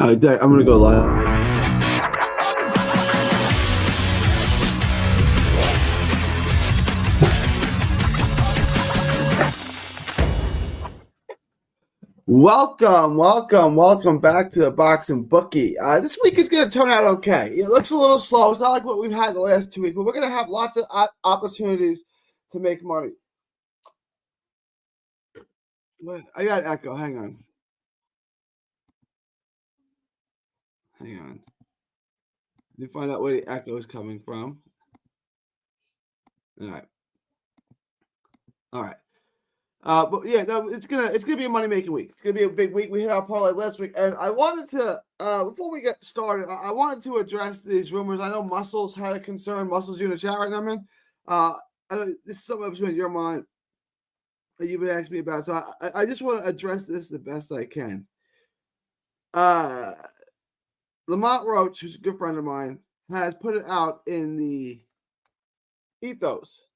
I'm going to go live. Welcome back to the Boxing Bookie. This week is going to turn out okay. It looks a little slow. It's not like what we've had the last 2 weeks, but we're going to have lots of opportunities to make money. I got echo. Hang on. Let me find out where the echo is coming from. All right. But yeah, no, it's gonna be a money making week. It's gonna be a big week. We hit our parlay last week, and I wanted to before we get started, I wanted to address these rumors. I know Muscles had a concern. Muscles, you in the chat right now, man. I know this is something that's been in your mind that you've been asking me about. So I just want to address this the best I can. Lamont Roach, who's a good friend of mine, has put it out in the ethos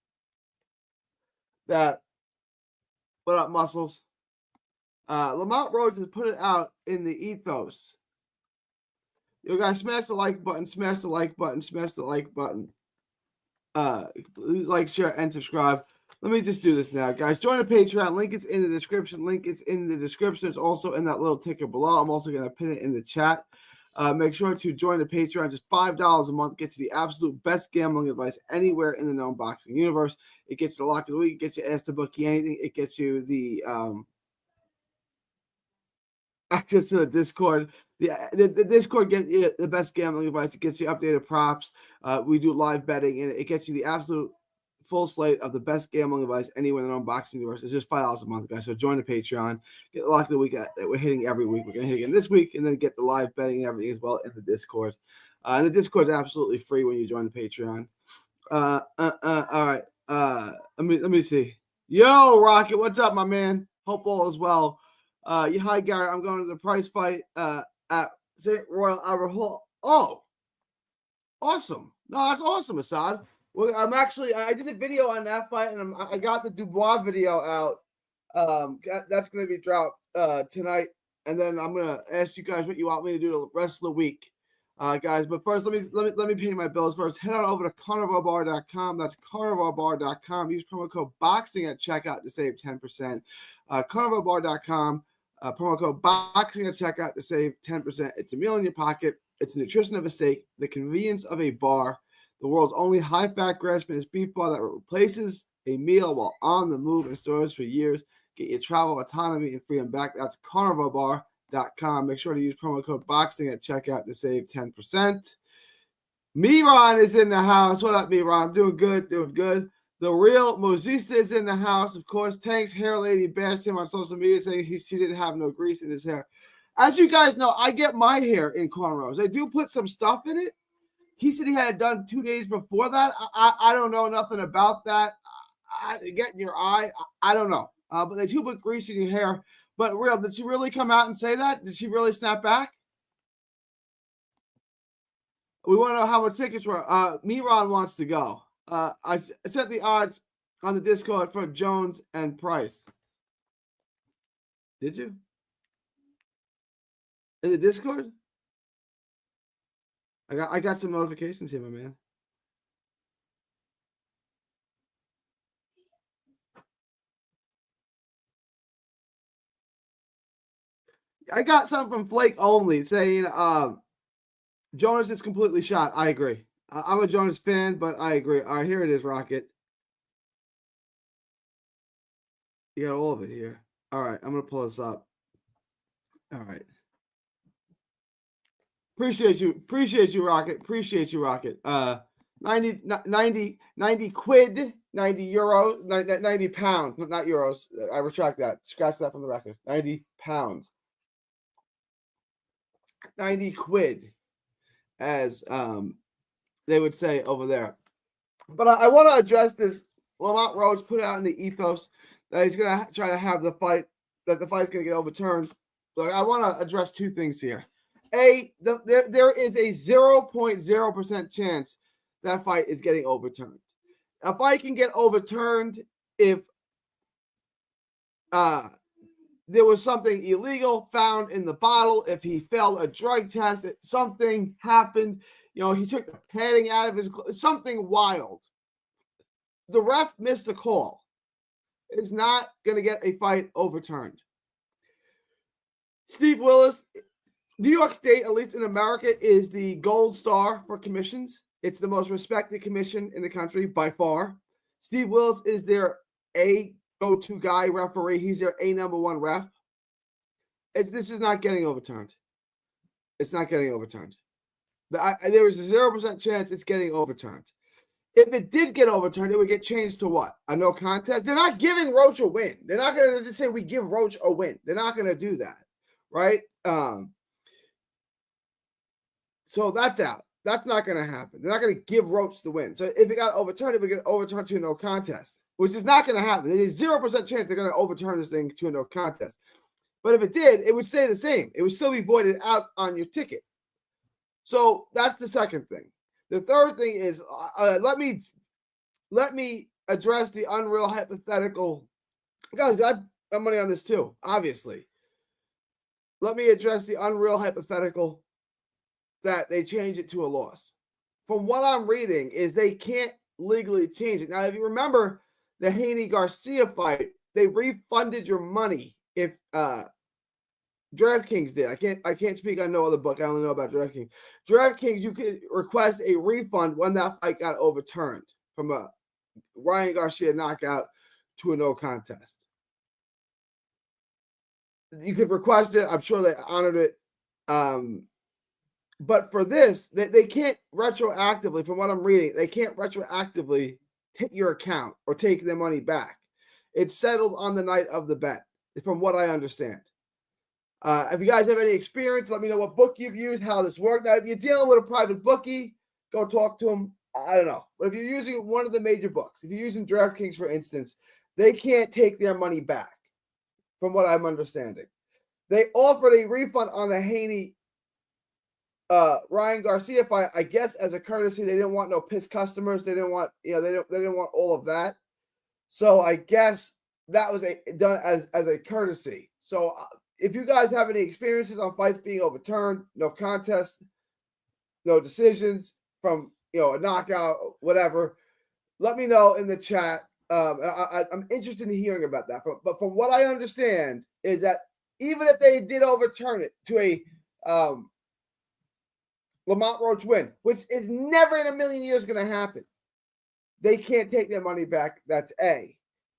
that. What up, Muscles? Lamont Roach has put it out in the ethos. You guys, smash the like button, smash the like button, smash the like button. Like, share, and subscribe. Let me just do this now, guys. Join the Patreon. Link is in the description. It's also in that little ticker below. I'm also going to pin it in the chat. Make sure to join the Patreon. Just $5 a month gets you the absolute best gambling advice anywhere in the known boxing universe. It gets you the lock of the week. It gets you Ask the Bookie anything. It gets you the access to the Discord. The Discord gets you the best gambling advice. It gets you updated props. We do live betting, and it gets you the absolute full slate of the best gambling advice anywhere in the unboxing universe. It's just $5 a month, guys. So join the Patreon. Get the lock of the week that we're hitting every week. We're going to hit again this week, and then get the live betting and everything as well in the Discord. And the Discord is absolutely free when you join the Patreon. All right. Let me see. Yo, Rocket, what's up, my man? Hope all is well. Hi, Gary. I'm going to the prize fight at St. Royal Albert Hall. Oh, awesome. No, that's awesome, Assad. Well, I did a video on that fight, and I got the Dubois video out. That's going to be dropped tonight, and then I'm going to ask you guys what you want me to do the rest of the week, guys. But first, let me pay my bills first. Head on over to carnivalbar.com. That's carnivalbar.com. Use promo code BOXING at checkout to save 10%. Carnivalbar.com. Promo code BOXING at checkout to save 10%. It's a meal in your pocket. It's the nutrition of a steak, the convenience of a bar. The world's only high-fat grass-finished beef bar that replaces a meal while on the move in stores for years. Get your travel autonomy and freedom back. That's carnivalbar.com. Make sure to use promo code BOXING at checkout to save 10%. Miran is in the house. What up, Miran? I'm doing good. The real Mosista is in the house. Of course, Tank's hair lady bashed him on social media saying he didn't have no grease in his hair. As you guys know, I get my hair in cornrows. I do put some stuff in it. He said he had it done 2 days before that. I don't know nothing about that. Get in your eye. I don't know. But they do put grease in your hair. But real, did she really come out and say that? Did she really snap back? We want to know how much tickets were. Miran wants to go. I set the odds on the Discord for Jones and Price. Did you? In the Discord? I got some notifications here, my man. I got something from Flake Only saying Jonas is completely shot. I agree. I'm a Jonas fan, but I agree. All right, here it is, Rocket. You got all of it here. All right, I'm going to pull this up. All right. Appreciate you, Rocket. 90 quid, 90 euro, 90 pounds, not euros. I retract that. Scratch that from the record. 90 pounds. 90 quid, as they would say over there. But I want to address this. Lamont Roach put out in the ethos that he's going to try to have the fight, that the fight's going to get overturned. Look, I want to address two things here. There is a 0.0% chance that fight is getting overturned. A fight can get overturned if there was something illegal found in the bottle, if he failed a drug test, something happened, he took the padding out of his clothes, something wild. The ref missed a call. Is not going to get a fight overturned. Steve Willis, New York State, at least in America, is the gold star for commissions. It's the most respected commission in the country by far. Steve Willis is their A go-to guy referee. He's their A number one ref. This is not getting overturned. It's not getting overturned. There is a 0% chance it's getting overturned. If it did get overturned, it would get changed to what? A no contest? They're not giving Roach a win. They're not going to just say we give Roach a win. They're not going to do that, right? So that's out. That's not going to happen. They're not going to give Roach the win. So if it got overturned, it would get overturned to a no contest, which is not going to happen. There's a 0% chance they're going to overturn this thing to a no contest. But if it did, it would stay the same. It would still be voided out on your ticket. So that's the second thing. The third thing is, let me address the unreal hypothetical. Guys, I have money on this too, obviously. Let me address the unreal hypothetical that they change it to a loss. From what I'm reading is they can't legally change it. Now, if you remember the Haney Garcia fight, they refunded your money if DraftKings did. I can't speak on no other book. I only know about DraftKings. DraftKings, you could request a refund when that fight got overturned from a Ryan Garcia knockout to a no contest. You could request it. I'm sure they honored it. But for this, they can't retroactively, from what I'm reading, they can't retroactively take your account or take their money back. It's settled on the night of the bet, from what I understand. If you guys have any experience, let me know what book you've used, how this worked. Now, if you're dealing with a private bookie, go talk to them. I don't know. But if you're using one of the major books, if you're using DraftKings, for instance, they can't take their money back, from what I'm understanding. They offered a refund on the Haney Ryan Garcia fight, I guess, as a courtesy. They didn't want no pissed customers. They didn't want, they didn't want all of that. So I guess that was done as a courtesy. So if you guys have any experiences on fights being overturned, no contest, no decisions from, a knockout, whatever, let me know in the chat. I'm interested in hearing about that. But from what I understand is that even if they did overturn it to a Lamont Roach win, which is never in a million years going to happen, they can't take their money back. That's A.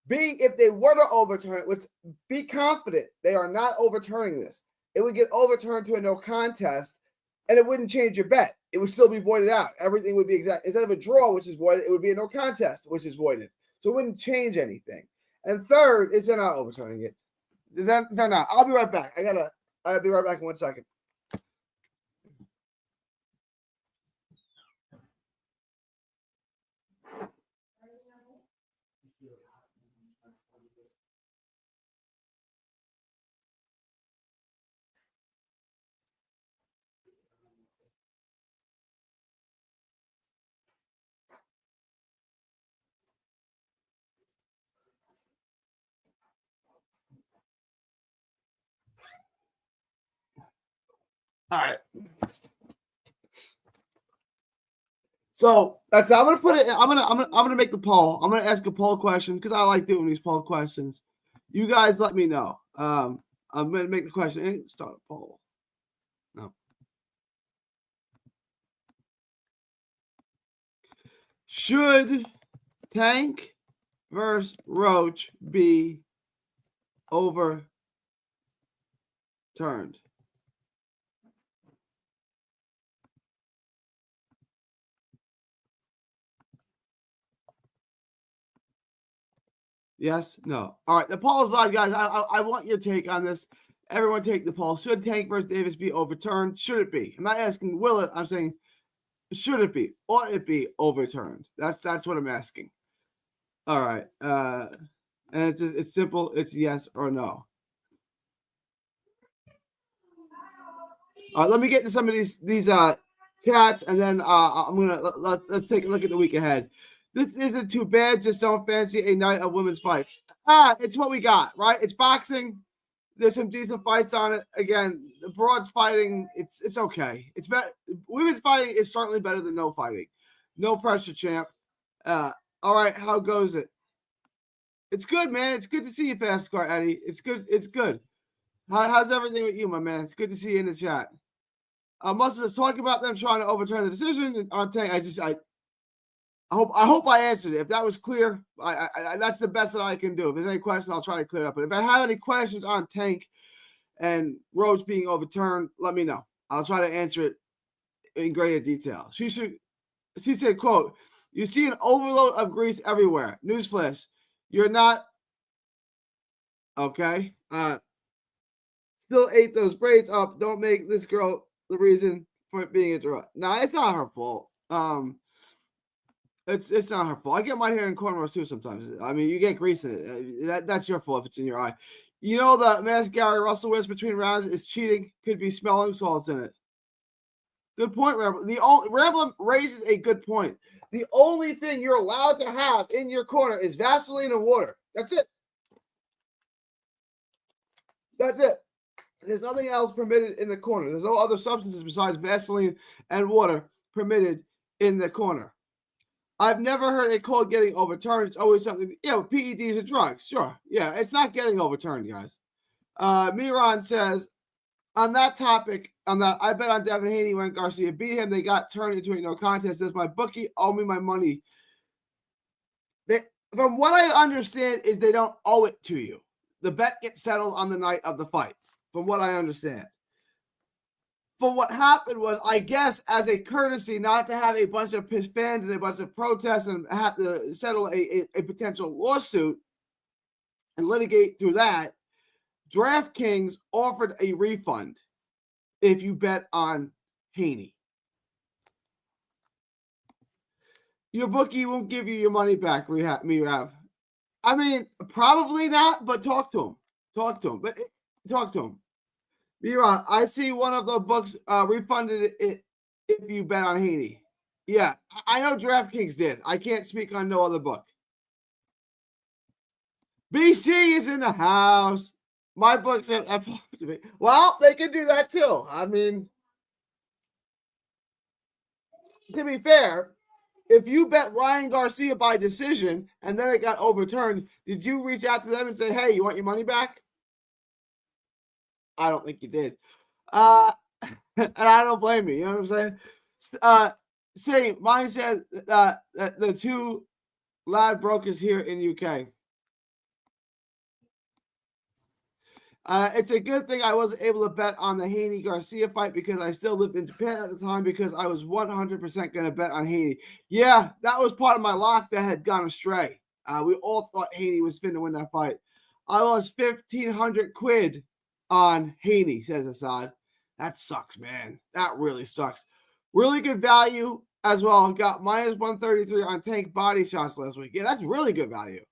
B, if they were to overturn it, which be confident they are not overturning this, it would get overturned to a no contest, and it wouldn't change your bet. It would still be voided out. Everything would be exact. Instead of a draw, which is voided, it would be a no contest, which is voided. So it wouldn't change anything. And third is they're not overturning it. They're not. I'll be right back. I'll be right back in 1 second. All right. So that's I'm gonna put it. I'm gonna make the poll. I'm gonna ask a poll question because I like doing these poll questions. You guys let me know. I'm gonna make the question and start a poll. No. Should Tank versus Roach be overturned? Yes? No? All right. The poll is live, guys. I want your take on this. Everyone take the poll. Should Tank versus Davis be overturned? Should it be? I'm not asking will it. I'm saying should it be? Ought it be overturned? That's what I'm asking. All right. And it's simple. It's yes or no. All right. Let me get into some of these chats, and then I'm gonna let's take a look at the week ahead. This isn't too bad. Just don't fancy a night of women's fights. It's what we got, right? It's boxing. There's some decent fights on it. Again, the broads fighting, it's okay. It's better. Women's fighting is certainly better than no fighting. No pressure, champ. All right, how goes it? It's good, man. It's good to see you, Fast Car Eddie. It's good. It's good. How's everything with you, my man? It's good to see you in the chat. Most of us talking about them trying to overturn the decision on Tank. I hope I answered it. If that was clear, I that's the best that I can do. If there's any questions, I'll try to clear it up. But if I have any questions on Tank and Rhodes being overturned, let me know. I'll try to answer it in greater detail. She said, quote, "You see an overload of grease everywhere. Newsflash, you're not okay. Still ate those braids up. Don't make this girl the reason for it being interrupted." Nah, it's not her fault. It's not her fault. I get my hair in cornrows too sometimes. I mean, you get grease in it. That's your fault if it's in your eye. You know the mask Gary Russell wears between rounds is cheating. Could be smelling salts in it. Good point, Ramblin. Ramblin raises a good point. The only thing you're allowed to have in your corner is Vaseline and water. That's it. That's it. There's nothing else permitted in the corner. There's no other substances besides Vaseline and water permitted in the corner. I've never heard it called getting overturned. It's always something, PEDs and drugs. Sure. Yeah, it's not getting overturned, guys. Miran says, on that topic, I bet on Devin Haney when Garcia beat him. They got turned into a no contest. Does my bookie owe me my money? From what I understand is they don't owe it to you. The bet gets settled on the night of the fight, from what I understand. From what happened was, I guess, as a courtesy not to have a bunch of fans and a bunch of protests and have to settle a potential lawsuit and litigate through that, DraftKings offered a refund if you bet on Haney. Your bookie won't give you your money back, Mirav. I mean, probably not, but talk to him. Talk to him. Mirav, I see one of the books refunded it if you bet on Haney. Yeah, I know DraftKings did. I can't speak on no other book. BC is in the house. My book said, well, they can do that too. I mean, to be fair, if you bet Ryan Garcia by decision and then it got overturned, did you reach out to them and say, hey, you want your money back? I don't think you did. And I don't blame you. You know what I'm saying? Mine said the two loud brokers here in UK. It's a good thing I wasn't able to bet on the Haney Garcia fight because I still lived in Japan at the time because I was 100% going to bet on Haney. Yeah, that was part of my lock that had gone astray. We all thought Haney was finna win that fight. I lost 1,500 quid on Haney, says Assad. That sucks, man. That really sucks. Really good value as well. Got minus 133 on Tank body shots last week. Yeah, that's really good value.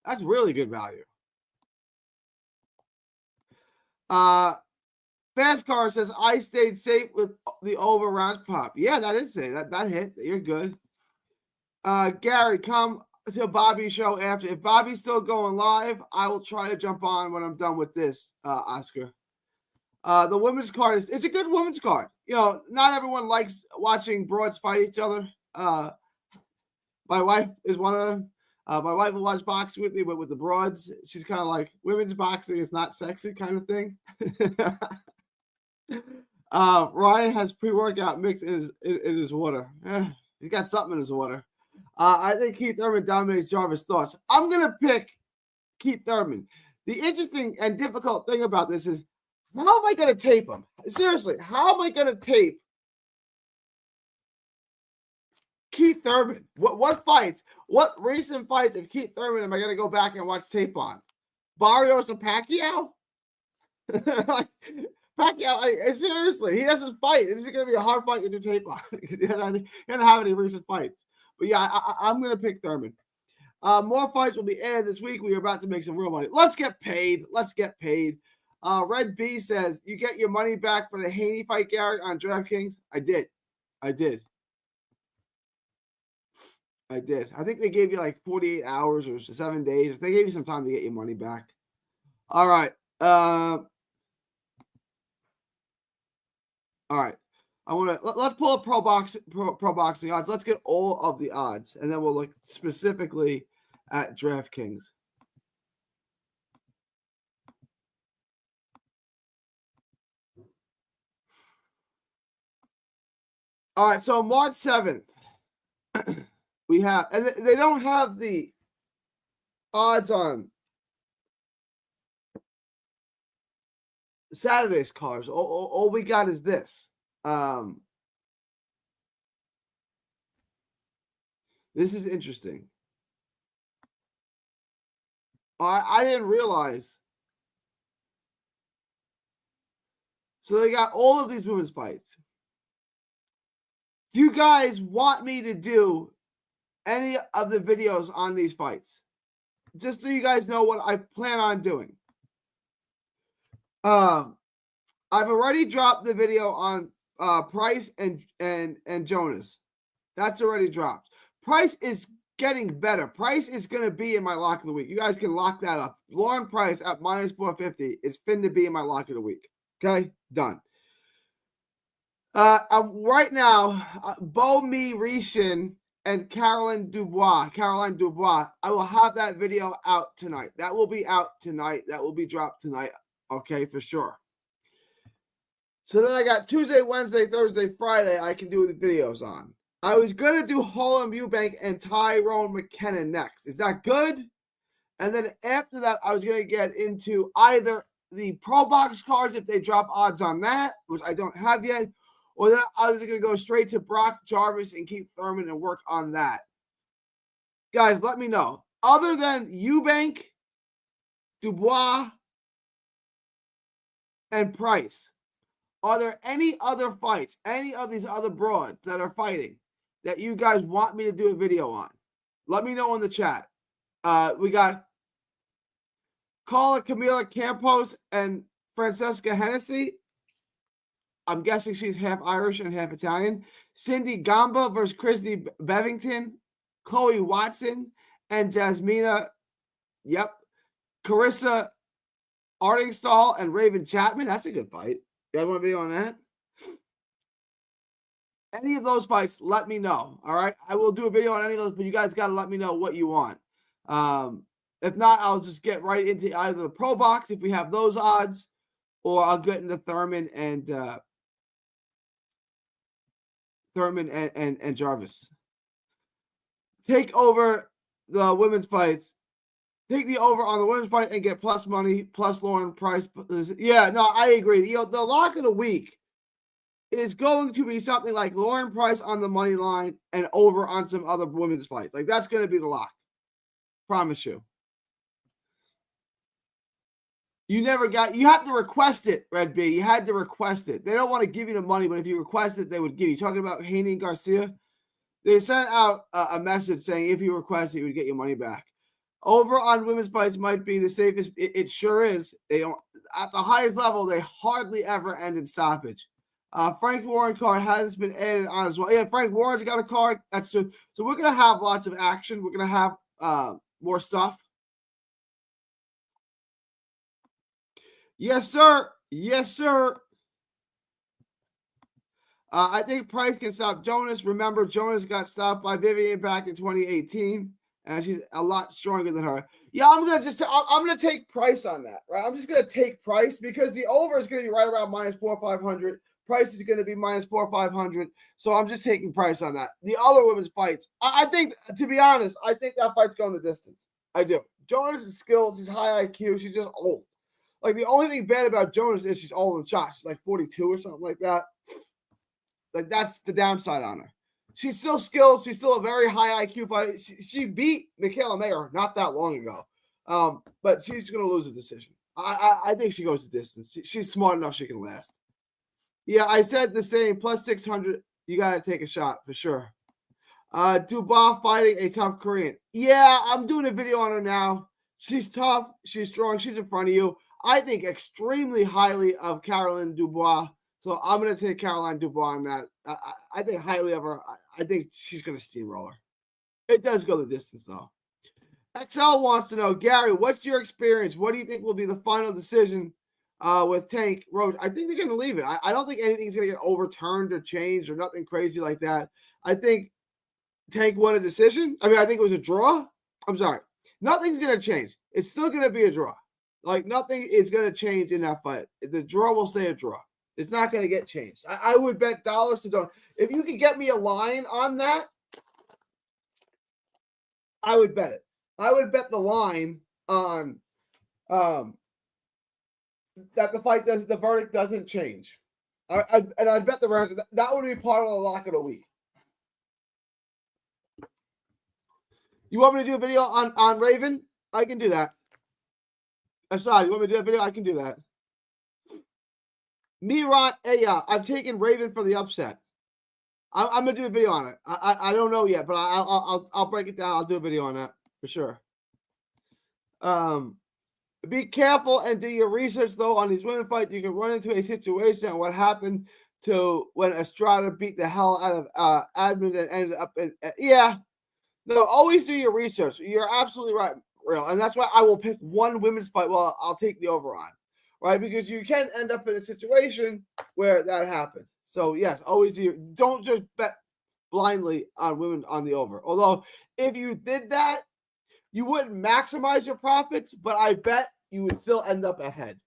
That's really good value. Fast Car says, I stayed safe with the over round pop. Yeah, that is safe. That hit. You're good. Gary, come to Bobby's show after. If Bobby's still going live, I will try to jump on when I'm done with this, Oscar. The women's card it's a good women's card. You know, not everyone likes watching broads fight each other. My wife is one of them. My wife will watch boxing with me, but with the broads, she's kind of like, women's boxing is not sexy kind of thing. Ryan has pre-workout mixed in his water. He's got something in his water. I think Keith Thurman dominates Jarvis' thoughts. I'm going to pick Keith Thurman. The interesting and difficult thing about this is, how am I going to tape him? Seriously, how am I going to tape Keith Thurman? What fights? What recent fights of Keith Thurman am I going to go back and watch tape on? Barrios and Pacquiao? Pacquiao, seriously, he doesn't fight. This is going to be a hard fight to do tape on. He doesn't have any recent fights. But yeah, I'm going to pick Thurman. More fights will be added this week. We are about to make some real money. Let's get paid. Red B says, you get your money back for the Haney fight, Gary, on DraftKings? I did. I think they gave you like 48 hours or 7 days. They gave you some time to get your money back. All right. All right. Let's pull up pro boxing odds. Let's get all of the odds, and then we'll look specifically at DraftKings. All right, so March 7th, we have, and they don't have the odds on Saturday's cars. All we got is this. This is interesting. I didn't realize. So they got all of these women's fights. Do you guys want me to do any of the videos on these fights? Just so you guys know what I plan on doing. I've already dropped the video on Price and Jonas. That's already dropped. Price is getting better. Price is going to be in my lock of the week. You guys can lock that up. Lauren Price at minus 450 is fin to be in my lock of the week. Okay, done. Right now, Bo Mi Rishin and Caroline Dubois. I will have that video out tonight. That will be out tonight. That will be dropped tonight. Okay, for sure. So then I got Tuesday, Wednesday, Thursday, Friday I can do the videos on. I was going to do Holm Eubank and Tyrone McKenna next. Is that good? And then after that, I was going to get into either the Pro Box cards if they drop odds on that, which I don't have yet, or then I was going to go straight to Brock Jarvis and Keith Thurman and work on that. Guys, let me know. Other than Eubank, Dubois, and Price, are there any other fights, any of these other broads that are fighting that you guys want me to do a video on? Let me know in the chat. We got Carla Camila Campos and Francesca Hennessy. I'm guessing she's half Irish and half Italian. Cindy Gamba versus Christy Bevington. Chloe Watson and Jasmina. Yep. Carissa Artingstall and Raven Chapman. That's a good fight. You guys want a video on that? Any of those fights, let me know. All right. I will do a video on any of those, but you guys got to let me know what you want. If not, I'll just get right into either the Pro Box if we have those odds, or I'll get into Thurman and Jarvis. Take over the women's fights. Take the over on the women's fight and get plus money, plus Lauren Price. Yeah, no, I agree. You know, the lock of the week is going to be something like Lauren Price on the money line and over on some other women's fights. Like, that's going to be the lock. Promise you. You have to request it, Red B. You had to request it. They don't want to give you the money, but if you request it, they would give you. Talking about Haney Garcia, they sent out a message saying if you request it, you would get your money back. Over on women's fights might be the safest. It sure is. They don't, at the highest level, they hardly ever end in stoppage. Frank Warren card has been added on as well. Yeah, Frank Warren's got a card. That's so we're gonna have lots of action. We're gonna have more stuff. Yes, sir. Yes, sir. I think Price can stop Jonas. Remember, Jonas got stopped by Vivian back in 2018, and she's a lot stronger than her. Yeah, I'm gonna take Price on that. Right, I'm just gonna take Price because the over is gonna be right around minus 4,500. Price is going to be minus 4,500. So I'm just taking Price on that. The other women's fights, I think, to be honest, I think that fight's going the distance. I do. Jonas is skilled. She's high IQ. She's just old. Like, the only thing bad about Jonas is she's old and shot. She's like 42 or something like that. Like, that's the downside on her. She's still skilled. She's still a very high IQ fighter. She beat Michaela Mayer not that long ago. But she's going to lose a decision. I think she goes the distance. She's smart enough she can last. Yeah, I said the same. Plus 600. You got to take a shot for sure. Dubois fighting a tough Korean. Yeah, I'm doing a video on her now. She's tough. She's strong. She's in front of you. I think extremely highly of Caroline Dubois. So I'm going to take Caroline Dubois on that. I think highly of her. I think she's going to steamroll her. It does go the distance, though. XL wants to know, Gary, what's your experience? What do you think will be the final decision with Tank Roach? I think they're going to leave it. I don't think anything's going to get overturned or changed or nothing crazy like that. I think Tank won a decision. I mean, I think it was a draw. I'm sorry. Nothing's going to change. It's still going to be a draw. Like, nothing is going to change in that fight. The draw will stay a draw. It's not going to get changed. I would bet dollars to don't. If you could get me a line on that, I would bet it. I would bet the line on that the verdict doesn't change. And I'd bet the round that would be part of the lock of the week. You want me to do a video on Raven? I can do that. I'm sorry. You want me to do a video? I can do that. Miran Aya, I've taken Raven for the upset. I'm gonna do a video on it. I don't know yet, but I'll break it down. I'll do a video on that for sure. Be careful and do your research though on these women fights. You can run into a situation and what happened to when Estrada beat the hell out of Admin and ended up in yeah. No, always do your research. You're absolutely right, Real, and that's why I will pick one women's fight. Well, I'll take the over on, right? Because you can end up in a situation where that happens. So yes, always don't just bet blindly on women on the over. Although if you did that, you wouldn't maximize your profits, but I bet you would still end up ahead.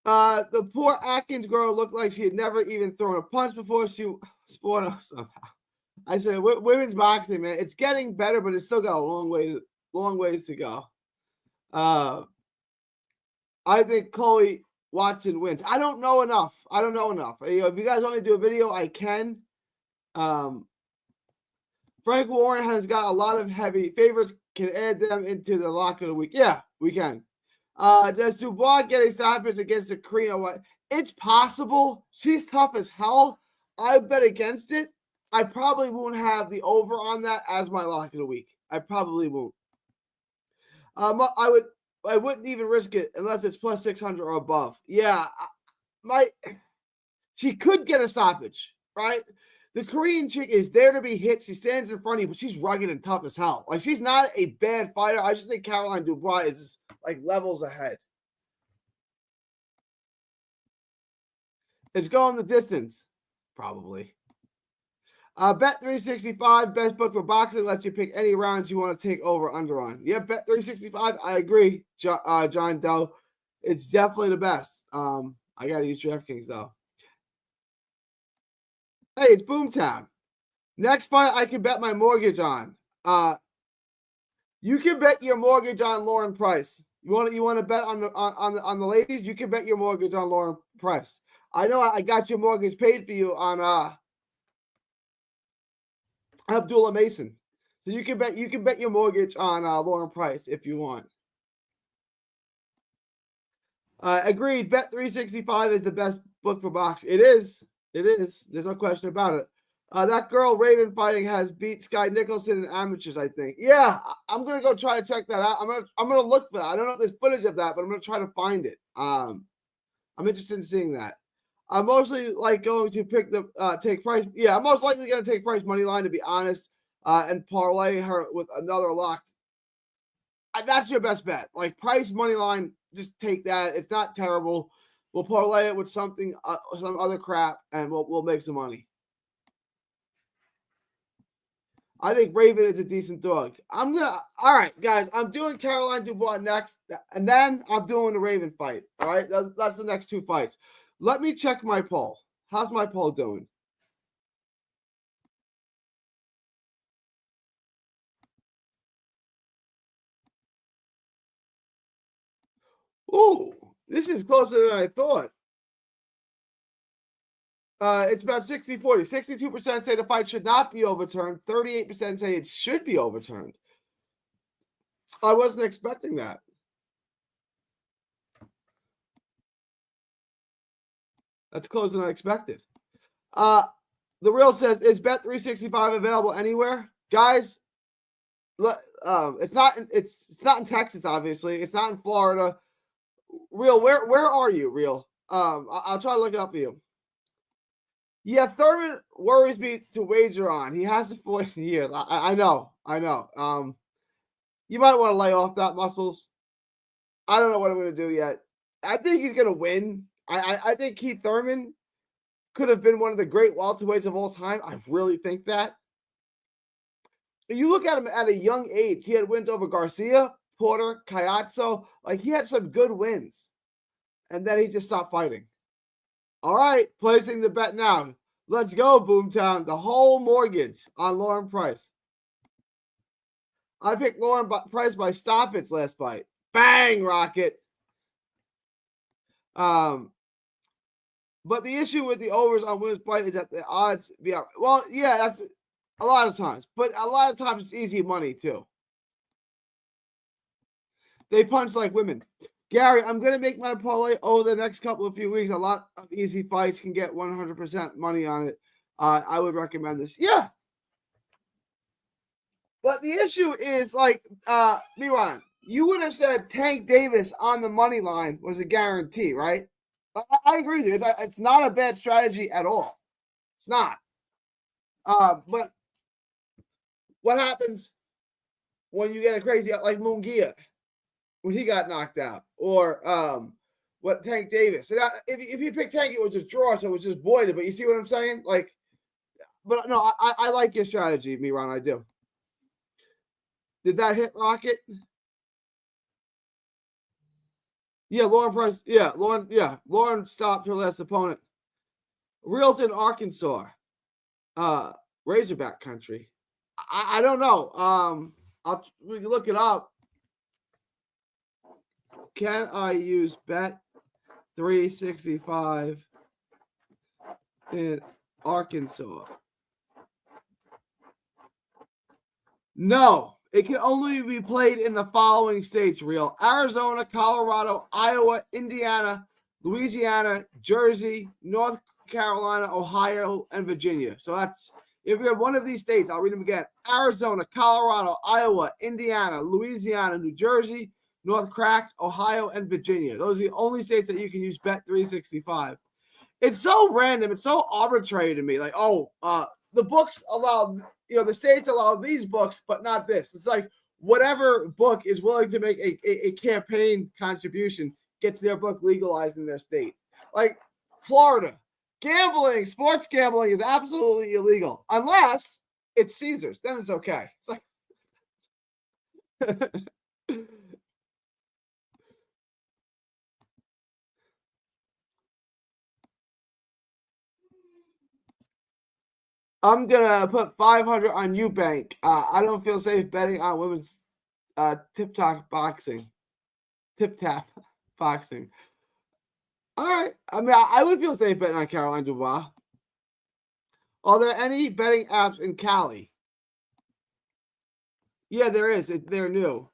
The poor Atkins girl looked like she had never even thrown a punch before. She scored us somehow. I said women's boxing, man, it's getting better, but it's still got a long ways to go. I think Chloe Watson wins. I don't know enough. If you guys want me to do a video, I can. Frank Warren has got a lot of heavy favorites. Can add them into the lock of the week. Yeah, we can. Does Dubois get a stoppage against the Korean? What? It's possible. She's tough as hell. I bet against it. I probably won't have the over on that as my lock of the week. I probably won't. I wouldn't even risk it unless it's plus 600 or above. Yeah, she could get a stoppage, right? The Korean chick is there to be hit. She stands in front of you, but she's rugged and tough as hell. Like, she's not a bad fighter. I just think Caroline Dubois is just, like, levels ahead. It's going the distance, probably. Bet 365, best book for boxing, lets you pick any rounds you want to take over under on. Yeah, Bet 365, I agree, John Doe. It's definitely the best. I got to use DraftKings, though. Hey, it's Boomtown. Next fight I can bet my mortgage on. You can bet your mortgage on Lauren Price. You want to bet on the ladies? You can bet your mortgage on Lauren Price. I know I got your mortgage paid for you on Abdullah Mason. So you can bet your mortgage on Lauren Price if you want. Agreed. Bet 365 is the best book for boxing. It is. There's no question about it. That girl Raven fighting has beat Sky Nicholson in amateurs, I think. Yeah, I'm gonna go try to check that out. I'm gonna look for that. I don't know if there's footage of that, but I'm gonna try to find it. I'm interested in seeing that. I'm mostly like going to pick the take Price. Yeah, I'm most likely gonna take Price money line, to be honest, and parlay her with another lock. That's your best bet. Like, Price money line, just take that. It's not terrible. We'll parlay it with something, some other crap, and we'll make some money. I think Raven is a decent dog. All right, guys, I'm doing Caroline Dubois next, and then I'm doing the Raven fight. All right, that's the next two fights. Let me check my poll. How's my poll doing? Ooh, this is closer than I thought. It's about 60-40. 62% say the fight should not be overturned. 38% say it should be overturned. I wasn't expecting that. That's closer than I expected. The Real says, is Bet 365 available anywhere? Guys, it's not in Texas, obviously. It's not in Florida. Real, where are you, Real? I'll try to look it up for you. Yeah, Thurman worries me to wager on. He hasn't fought in years. I know. You might want to lay off that, Muscles. I don't know what I'm going to do yet. I think he's going to win. I think Keith Thurman could have been one of the great welterweights of all time. I really think that. You look at him at a young age. He had wins over Garcia, Porter, Caiazzo. Like, he had some good wins. And then he just stopped fighting. All right, placing the bet now. Let's go, Boomtown. The whole mortgage on Lauren Price. I picked Lauren Price by stoppage last fight. Bang, Rocket. But the issue with the overs on women's fight is that the odds be out. Well, yeah, that's a lot of times. But a lot of times it's easy money, too. They punch like women. Gary, I'm going to make my parlay over the next couple of few weeks. A lot of easy fights can get 100% money on it. I would recommend this. Yeah. But the issue is, like, Miran, you would have said Tank Davis on the money line was a guarantee, right? I agree with you. It's not a bad strategy at all. It's not. But what happens when you get a crazy like Munguia when he got knocked out, or what Tank Davis? And if you pick Tank, it was a draw, so it was just voided. But you see what I'm saying? Like, but no, I like your strategy, Miran. I do. Did that hit Rocket? Yeah, Lauren Price. Yeah, Lauren. Yeah, Lauren stopped her last opponent. Reels in Arkansas, Razorback country. I don't know. We can look it up. Can I use Bet 365 in Arkansas? No, it can only be played in the following states, Real: Arizona, Colorado, Iowa, Indiana, Louisiana, Jersey, North Carolina, Ohio, and Virginia. So that's, if you're one of these states, I'll read them again: Arizona, Colorado, Iowa, Indiana, Louisiana, New Jersey, North Crack, Ohio, and Virginia. Those are the only states that you can use Bet 365. It's so random. It's so arbitrary to me. Like, the books allow, the states allow these books, but not this. It's like whatever book is willing to make a campaign contribution gets their book legalized in their state. Like Florida, sports gambling is absolutely illegal unless it's Caesars. Then it's okay. It's like I'm gonna put 500 on Eubank. I don't feel safe betting on women's tip tap boxing. All right. I mean, I would feel safe betting on Caroline Dubois. Are there any betting apps in Cali? Yeah, there is. They're new.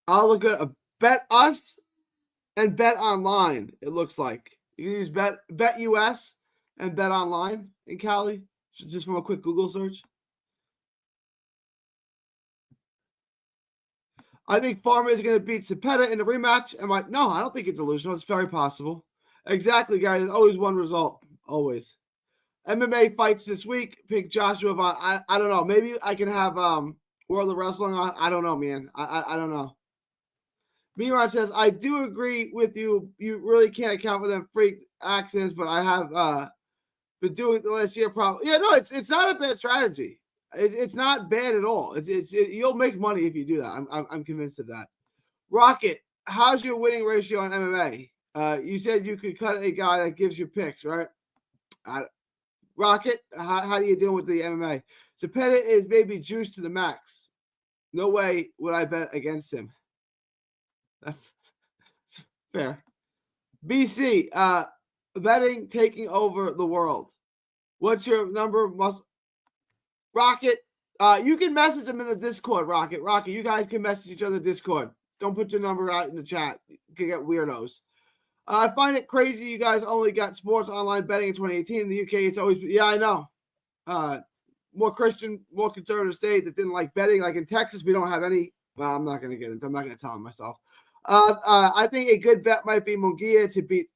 I'll look at Bet Us and Bet Online. It looks like you can use Bet US and Bet Online in Cali. Just from a quick Google search. I think Farmer is going to beat Cepeda in the rematch. No, I don't think it's delusional. It's very possible. Exactly, guys. There's always one result. Always. MMA fights this week. Pick Joshua Vaughn. I don't know. Maybe I can have World of Wrestling on. I don't know, man. I don't know. Miran says, I do agree with you. You really can't account for them freak accidents, but I have been doing it the last year. Probably. Yeah, no, it's not a bad strategy. It's not bad at all. You'll make money if you do that. I'm convinced of that. Rocket, how's your winning ratio on MMA? You said you could cut a guy that gives you picks, right? Rocket, how do you deal with the MMA? Cepeda is maybe juiced to the max. No way would I bet against him. That's fair. BC, betting taking over the world. What's your number? Rocket, you can message them in the Discord, Rocket, you guys can message each other in the Discord. Don't put your number out in the chat. You can get weirdos. I find it crazy you guys only got sports online betting in 2018. In the UK, it's always, yeah, I know. More Christian, more conservative state that didn't like betting. Like in Texas, we don't have any Well, I'm not going to get into. I'm not going to tell him myself. I think a good bet might be Munguia to beat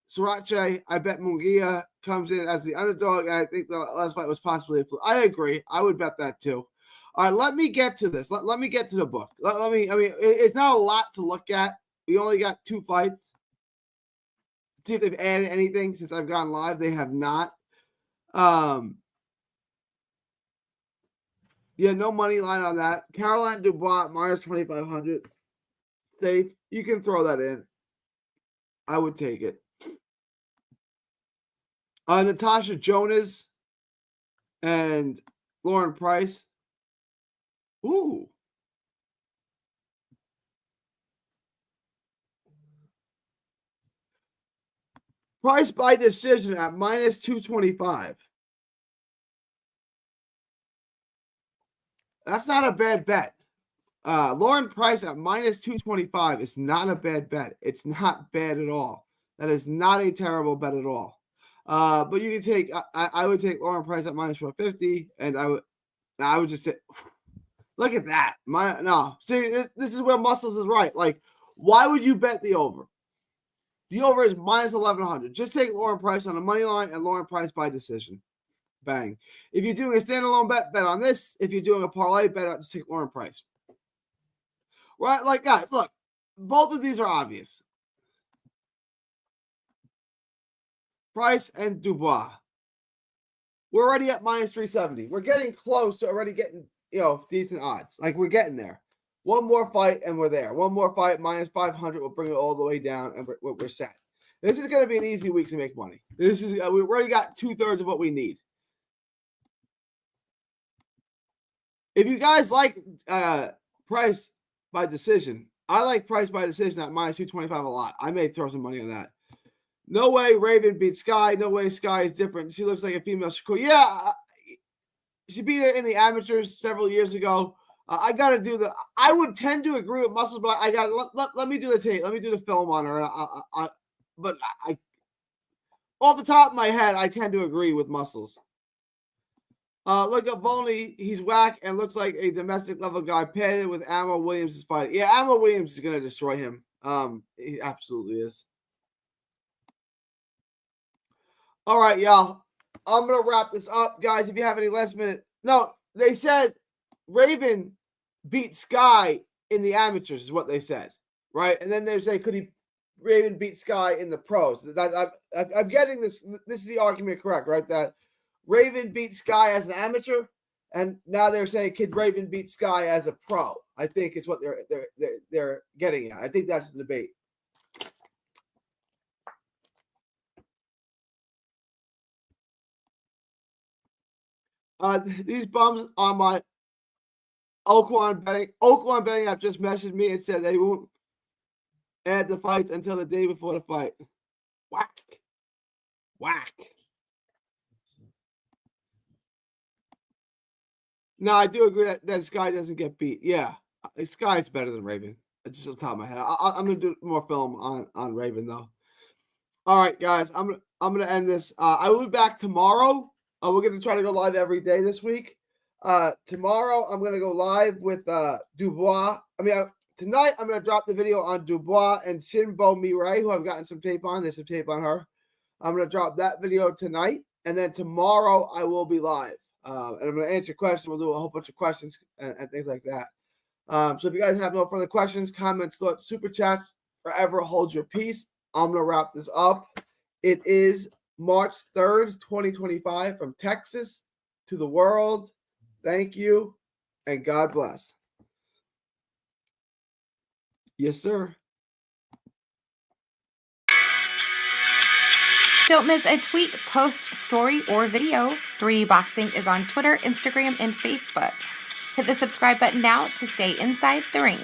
Sriracha. I bet Munguia comes in as the underdog, and I think the last fight was possibly a fluke. I agree. I would bet that too. All right, let me get to this. Let me get to the book. It's not a lot to look at. We only got 2 fights. See if they've added anything since I've gone live. They have not. Yeah, no money line on that. Caroline Dubois minus 2,500. Safe. You can throw that in. I would take it. Natasha Jonas and Lauren Price. Ooh. Price by decision at minus 225. That's not a bad bet. Lauren Price at minus 225 is not a bad bet. It's not bad at all. That is not a terrible bet at all. But you can take. I would take Lauren Price at minus 450, and I would just say, look at that. See, this is where Muscles is right. Like, why would you bet the over? The over is minus 1,100. Just take Lauren Price on the money line and Lauren Price by decision. Bang. If you're doing a standalone bet on this. If you're doing a parlay bet, just take Lauren Price. Right? Like, guys, look, both of these are obvious. Price and Dubois. We're already at minus 370. We're getting close to already getting, decent odds. Like, we're getting there. One more fight and we're there. One more fight, minus 500. We'll bring it all the way down and we're set. This is going to be an easy week to make money. We've already got 2/3 of what we need. If you guys like Price by decision, I like Price by decision at minus 225 a lot. I may throw some money on that. No way Raven beat Sky. No way Sky is different. She looks like a female Shakur. Yeah, she beat her in the amateurs several years ago. I got to do I would tend to agree with Muscles, but I got to let me do the tape. Let me do the film on her. But off the top of my head, I tend to agree with Muscles. Look at Volney. He's whack and looks like a domestic level guy. Padded with Ammo Williams is fighting. Yeah, Ammo Williams is going to destroy him. He absolutely is. All right, y'all. I'm going to wrap this up, guys. If you have any last minute. No, they said Raven beat Sky in the amateurs is what they said, right? And then they say, could Raven beat Sky in the pros? I'm getting this. This is the argument correct, right? That Raven beat Sky as an amateur, and now they're saying, could Raven beat Sky as a pro? I think is what they're getting at. I think that's the debate. These bums on my Oaklawn betting have just messaged me and said they won't add the fights until the day before the fight. Whack. No, I do agree that Sky doesn't get beat. Yeah, Sky's better than Raven. Just on the top of my head. I'm gonna do more film on Raven though. All right, guys, I'm gonna end this. I will be back tomorrow. We're gonna try to go live every day this week. Tomorrow I'm gonna go live with Dubois. Tonight I'm gonna drop the video on Dubois and Shinbo Mirai, who I've gotten some tape on. There's some tape on her. I'm gonna drop that video tonight, and then tomorrow I will be live. And I'm going to answer questions. We'll do a whole bunch of questions and things like that. So if you guys have no further questions, comments, thoughts, super chats, forever hold your peace. I'm going to wrap this up. It is March 3rd, 2025 from Texas to the world. Thank you and God bless. Yes, sir. Don't miss a tweet, post, story, or video. 3D Boxing is on Twitter, Instagram, and Facebook. Hit the subscribe button now to stay inside the ring.